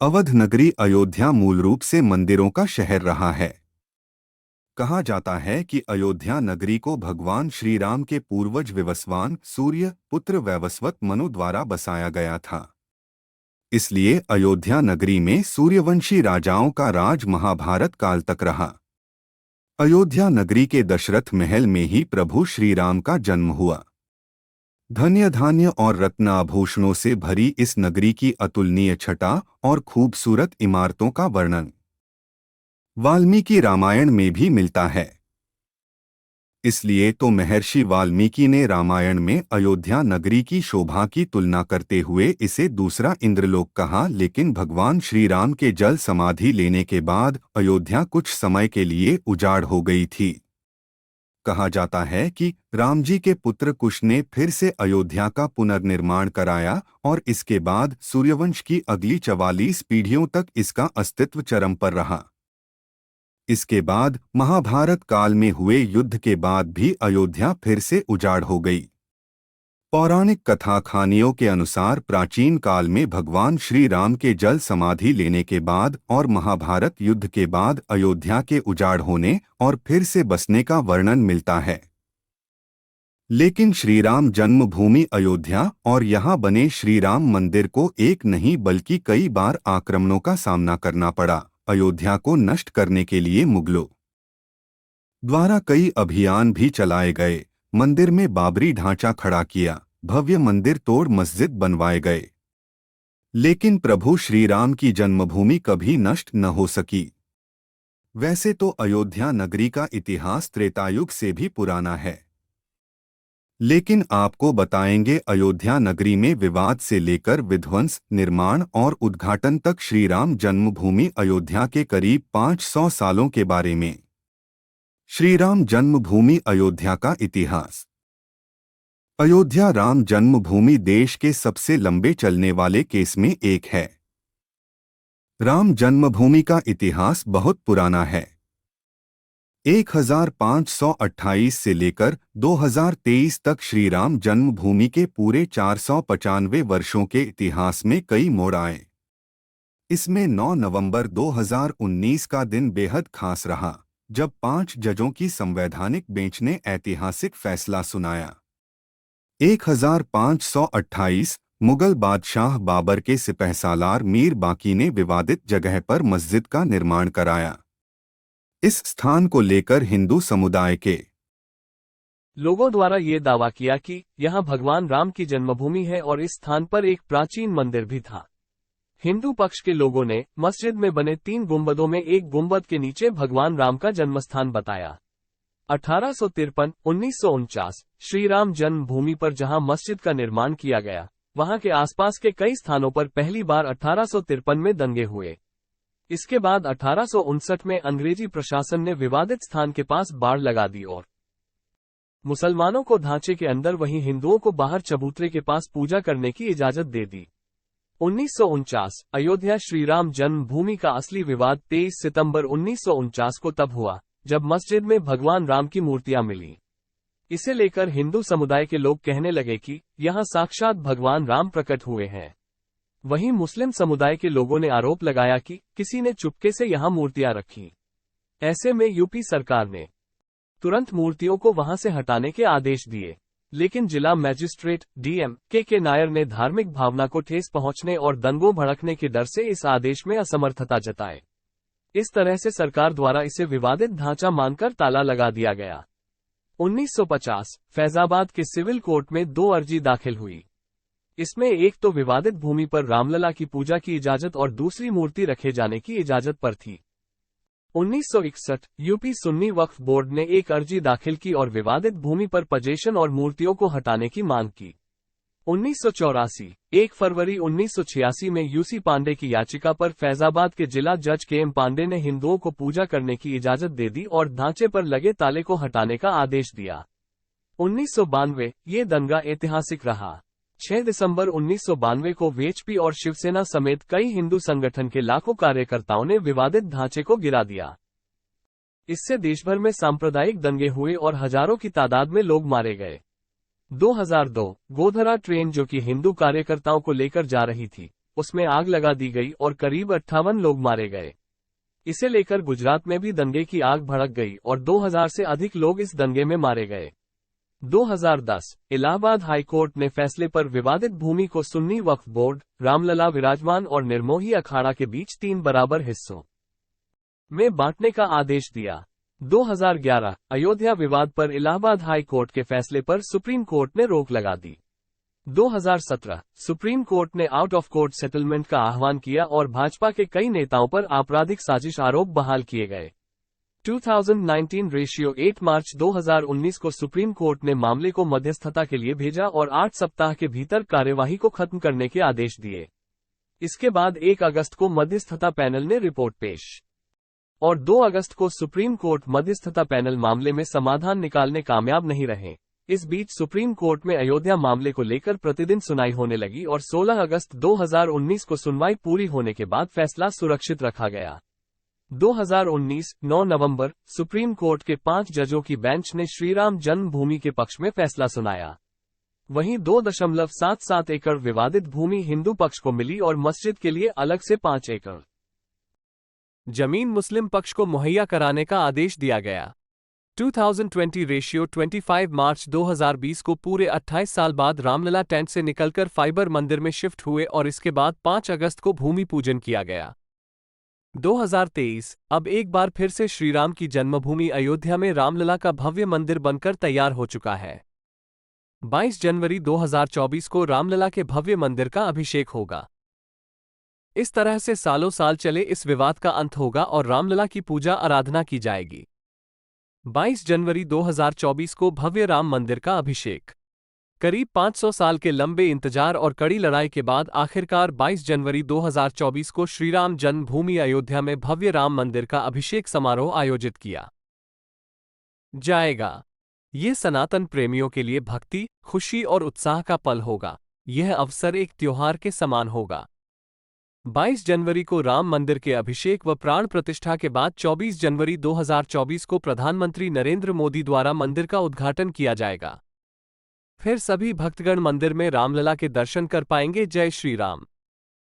अवध नगरी अयोध्या मूल रूप से मंदिरों का शहर रहा है। कहा जाता है कि अयोध्या नगरी को भगवान श्री राम के पूर्वज विवस्वान सूर्य पुत्र वैवस्वत मनु द्वारा बसाया गया था। इसलिए अयोध्या नगरी में सूर्यवंशी राजाओं का राज महाभारत काल तक रहा। अयोध्या नगरी के दशरथ महल में ही प्रभु श्री राम का जन्म हुआ। धन्य धान्य और रत्न आभूषणों से भरी इस नगरी की अतुलनीय छटा और खूबसूरत इमारतों का वर्णन वाल्मीकि रामायण में भी मिलता है। इसलिए तो महर्षि वाल्मीकि ने रामायण में अयोध्या नगरी की शोभा की तुलना करते हुए इसे दूसरा इंद्रलोक कहा। लेकिन भगवान श्री राम के जल समाधि लेने के बाद अयोध्या कुछ समय के लिए उजाड़ हो गई थी। कहा जाता है कि राम जी के पुत्र कुश ने फिर से अयोध्या का पुनर्निर्माण कराया और इसके बाद सूर्यवंश की अगली 44 पीढ़ियों तक इसका अस्तित्व चरम पर रहा। इसके बाद महाभारत काल में हुए युद्ध के बाद भी अयोध्या फिर से उजाड़ हो गई। पौराणिक कथा कहानियों के अनुसार प्राचीन काल में भगवान श्री राम के जल समाधि लेने के बाद और महाभारत युद्ध के बाद अयोध्या के उजाड़ होने और फिर से बसने का वर्णन मिलता है। लेकिन श्रीराम जन्मभूमि अयोध्या और यहाँ बने श्री राम मंदिर को एक नहीं बल्कि कई बार आक्रमणों का सामना करना पड़ा। अयोध्या को नष्ट करने के लिए मुगलों द्वारा कई अभियान भी चलाए गए। मंदिर में बाबरी ढांचा खड़ा किया, भव्य मंदिर तोड़ मस्जिद बनवाए गए, लेकिन प्रभु श्री राम की जन्मभूमि कभी नष्ट न हो सकी। वैसे तो अयोध्या नगरी का इतिहास त्रेतायुग से भी पुराना है, लेकिन आपको बताएंगे अयोध्या नगरी में विवाद से लेकर विध्वंस, निर्माण और उद्घाटन तक श्री राम जन्मभूमि अयोध्या के करीब 500 सालों के बारे में। श्री राम जन्मभूमि अयोध्या का इतिहास। अयोध्या राम जन्मभूमि देश के सबसे लंबे चलने वाले केस में एक है। राम जन्मभूमि का इतिहास बहुत पुराना है। 1528 से लेकर 2023 तक श्री राम जन्मभूमि के पूरे 495 वर्षों के इतिहास में कई मोड़ आए। इसमें 9 नवंबर 2019 का दिन बेहद खास रहा, जब 5 जजों की संवैधानिक बेंच ने ऐतिहासिक फैसला सुनाया। 1528 मुगल बादशाह बाबर के सिपहसालार मीर बाकी ने विवादित जगह पर मस्जिद का निर्माण कराया। इस स्थान को लेकर हिंदू समुदाय के लोगों द्वारा ये दावा किया कि यहाँ भगवान राम की जन्मभूमि है और इस स्थान पर एक प्राचीन मंदिर भी था। हिंदू पक्ष के लोगों ने मस्जिद में बने 3 गुंबदों में एक गुंबद के नीचे भगवान राम का जन्मस्थान बताया। 1853, 1949 श्री राम जन्मभूमि पर जहां मस्जिद का निर्माण किया गया, वहां के आसपास के कई स्थानों पर पहली बार 1853 में दंगे हुए। इसके बाद 1859 में अंग्रेजी प्रशासन ने विवादित स्थान के पास बाड़ लगा दी और मुसलमानों को ढांचे के अंदर वहीं हिंदुओं को बाहर चबूतरे के पास पूजा करने की इजाजत दे दी। 1949 अयोध्या श्रीराम जन्मभूमि का असली विवाद 23 सितंबर 1949 को तब हुआ जब मस्जिद में भगवान राम की मूर्तियां मिली। इसे लेकर हिंदू समुदाय के लोग कहने लगे कि यहां साक्षात भगवान राम प्रकट हुए हैं। वहीं मुस्लिम समुदाय के लोगों ने आरोप लगाया कि किसी ने चुपके से यहां मूर्तियां रखी। ऐसे में यूपी सरकार ने तुरंत मूर्तियों को वहां से हटाने के आदेश दिए, लेकिन जिला मजिस्ट्रेट डीएम के नायर ने धार्मिक भावना को ठेस पहुंचने और दंगों भड़कने के डर से इस आदेश में असमर्थता जताए। इस तरह से सरकार द्वारा इसे विवादित ढांचा मानकर ताला लगा दिया गया। 1950 फैजाबाद के सिविल कोर्ट में 2 अर्जी दाखिल हुई। इसमें एक तो विवादित भूमि पर रामलला की पूजा की इजाजत और दूसरी मूर्ति रखे जाने की इजाजत पर थी। 1961 यूपी सुन्नी वक्फ बोर्ड ने एक अर्जी दाखिल की और विवादित भूमि पर पजेशन और मूर्तियों को हटाने की मांग की। 1984 1 फरवरी 1986 में यूसी पांडे की याचिका पर फैजाबाद के जिला जज केएम पांडे ने हिंदुओं को पूजा करने की इजाजत दे दी और ढांचे पर लगे ताले को हटाने का आदेश दिया। 1992 ये दंगा ऐतिहासिक रहा। 6 दिसंबर 1992 को वीएचपी और शिवसेना समेत कई हिंदू संगठन के लाखों कार्यकर्ताओं ने विवादित ढांचे को गिरा दिया। इससे देशभर में सांप्रदायिक दंगे हुए और हजारों की तादाद में लोग मारे गए। 2002 गोधरा ट्रेन जो कि हिंदू कार्यकर्ताओं को लेकर जा रही थी, उसमें आग लगा दी गई और करीब 58 लोग मारे गए। इसे लेकर गुजरात में भी दंगे की आग भड़क गई और 2000 से अधिक लोग इस दंगे में मारे गए। 2010 इलाहाबाद हाई कोर्ट ने फैसले पर विवादित भूमि को सुन्नी वक्फ बोर्ड, रामलला विराजमान और निर्मोही अखाड़ा के बीच 3 बराबर हिस्सों में बांटने का आदेश दिया। 2011 अयोध्या विवाद पर इलाहाबाद हाई कोर्ट के फैसले पर सुप्रीम कोर्ट ने रोक लगा दी। 2017 सुप्रीम कोर्ट ने आउट ऑफ कोर्ट सेटलमेंट का आह्वान किया और भाजपा के कई नेताओं पर आपराधिक साजिश आरोप बहाल किए गए। 2019 रेशियो 8 मार्च 2019 को सुप्रीम कोर्ट ने मामले को मध्यस्थता के लिए भेजा और 8 सप्ताह के भीतर कार्यवाही को खत्म करने के आदेश दिए। इसके बाद 1 अगस्त को मध्यस्थता पैनल ने रिपोर्ट पेश और 2 अगस्त को सुप्रीम कोर्ट मध्यस्थता पैनल मामले में समाधान निकालने कामयाब नहीं रहे। इस बीच सुप्रीम कोर्ट में अयोध्या मामले को लेकर प्रतिदिन सुनवाई होने लगी और 16 अगस्त 2019 को सुनवाई पूरी होने के बाद फैसला सुरक्षित रखा गया। 2019 9 नवंबर सुप्रीम कोर्ट के 5 जजों की बेंच ने श्रीराम जन्मभूमि के पक्ष में फैसला सुनाया। वहीं 2.77 एकड़ विवादित भूमि हिंदू पक्ष को मिली और मस्जिद के लिए अलग से 5 एकड़ जमीन मुस्लिम पक्ष को मुहैया कराने का आदेश दिया गया। 2020 रेशियो 25 मार्च 2020 को पूरे 28 साल बाद रामलला टेंट से निकलकर फाइबर मंदिर में शिफ्ट हुए और इसके बाद 5 अगस्त को भूमि पूजन किया गया। 2023 अब एक बार फिर से श्रीराम की जन्मभूमि अयोध्या में रामलला का भव्य मंदिर बनकर तैयार हो चुका है। 22 जनवरी 2024 को रामलला के भव्य मंदिर का अभिषेक होगा। इस तरह से सालों साल चले इस विवाद का अंत होगा और रामलला की पूजा आराधना की जाएगी। 22 जनवरी 2024 को भव्य राम मंदिर का अभिषेक। करीब 500 साल के लंबे इंतजार और कड़ी लड़ाई के बाद आखिरकार 22 जनवरी 2024 को श्रीराम जन्मभूमि अयोध्या में भव्य राम मंदिर का अभिषेक समारोह आयोजित किया जाएगा। ये सनातन प्रेमियों के लिए भक्ति, खुशी और उत्साह का पल होगा। यह अवसर एक त्योहार के समान होगा। 22 जनवरी को राम मंदिर के अभिषेक व प्राण प्रतिष्ठा के बाद 24 जनवरी 2024 को प्रधानमंत्री नरेंद्र मोदी द्वारा मंदिर का उद्घाटन किया जाएगा। फिर सभी भक्तगण मंदिर में रामलला के दर्शन कर पाएंगे। जय श्री राम।